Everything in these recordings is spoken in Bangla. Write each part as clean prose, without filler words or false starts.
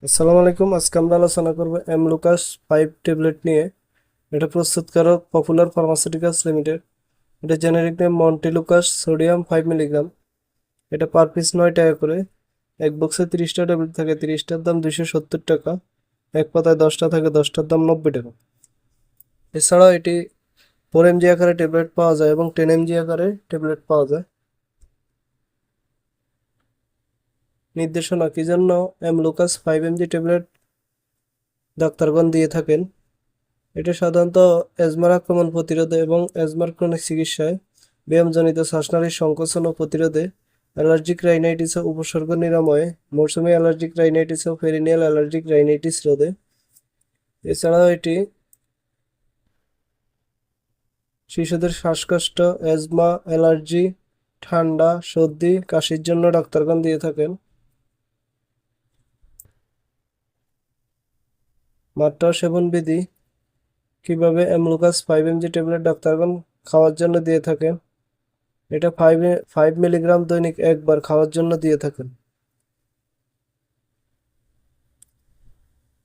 আসসালামু আলাইকুম। আজকে আমরা আলোচনা করব এমলুকাস 5 ট্যাবলেট নিয়ে। এটা প্রস্তুতকারক পপুলার ফার্মাসিউটিক্যালস লিমিটেড। এটা generic name montelukast, sodium 5 milligram. এটা পার পিস 9 টাকা করে। এক বক্সে 30টা ট্যাবলেট থাকে, 30টার দাম 270 টাকা। এক পাতায় 10টা থাকে, 10টার দাম 90 টাকা। এছাড়াও এটি 4 mg আকারে ট্যাবলেট পাওয়া যায় এবং 10 mg আকারে ট্যাবলেট পাওয়া যায়। নির্দেশনা: কি জন্য এমলুকাস 5 mg ট্যাবলেট ডাক্তারগণ দিয়ে থাকেন? এটা সাধারণত অ্যাজমার আক্রমণ প্রতিরোধে এবং অ্যাজমার ক্রনিক চিকিৎসায়, ব্যায়ামজনিত শ্বাসনালীর সংকোচন ও প্রতিরোধে, অ্যালার্জিক রাইনাইটিস ও উপসর্গ নিরাময়ে, মৌসুমী অ্যালার্জিক রাইনাইটিস ও পেরিনিয়াল অ্যালার্জিক রাইনাইটিস রোধে। এছাড়াও এটি শিশুদের শ্বাসকষ্ট, অ্যাজমা, অ্যালার্জি, ঠান্ডা, সর্দি, কাশির জন্য ডাক্তারগণ দিয়ে থাকেন। মাত্রা ও সেবন বিধি: কিভাবে এমলুকাস 5 mg ট্যাবলেট ডাক্তারগণ খাওয়ার জন্য দিয়ে থাকেন? এটা 5 মিলিগ্রাম দৈনিক একবার খাওয়ার জন্য দিয়ে থাকেন।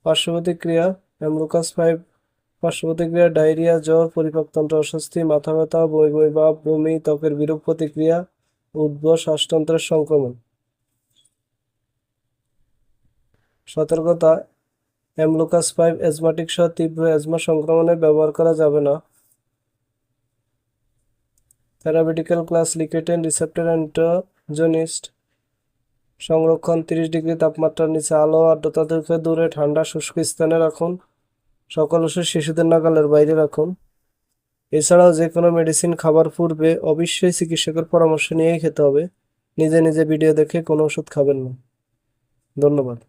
পার্শ্বপ্রতিক্রিয়া: এমলুকাস 5 পার্শ্বপ্রতিক্রিয়া: ডায়রিয়া, জ্বর, পরিপাকতন্ত্র অস্বস্তি, মাথা ব্যথা, বমি বমি ভাব, বমি, ত্বকের বিরূপ প্রতিক্রিয়া, উদ্ভট শ্বাসতন্ত্রের সংক্রমণ। সতর্কতা: এমলুকাস 5 অ্যাজমাটিক সহ তীব্র অ্যাজমা সংক্রমণে ব্যবহার করা যাবে না। Therapeutical class: nicotine receptor antagonist. সংরক্ষণ: 30 ডিগ্রি তাপমাত্রার নিচে, আলো আর্দ্রতা থেকে দূরে, ঠান্ডা শুষ্ক স্থানে রাখুন। সকল ওষুধ শিশুদের নাগালের বাইরে রাখুন। এছাড়াও যে কোনো মেডিসিন খাবার পূর্বে অবশ্যই চিকিৎসকের পরামর্শ নিয়েই খেতে হবে। নিজে নিজে ভিডিও দেখে কোনো ওষুধ খাবেন না। ধন্যবাদ।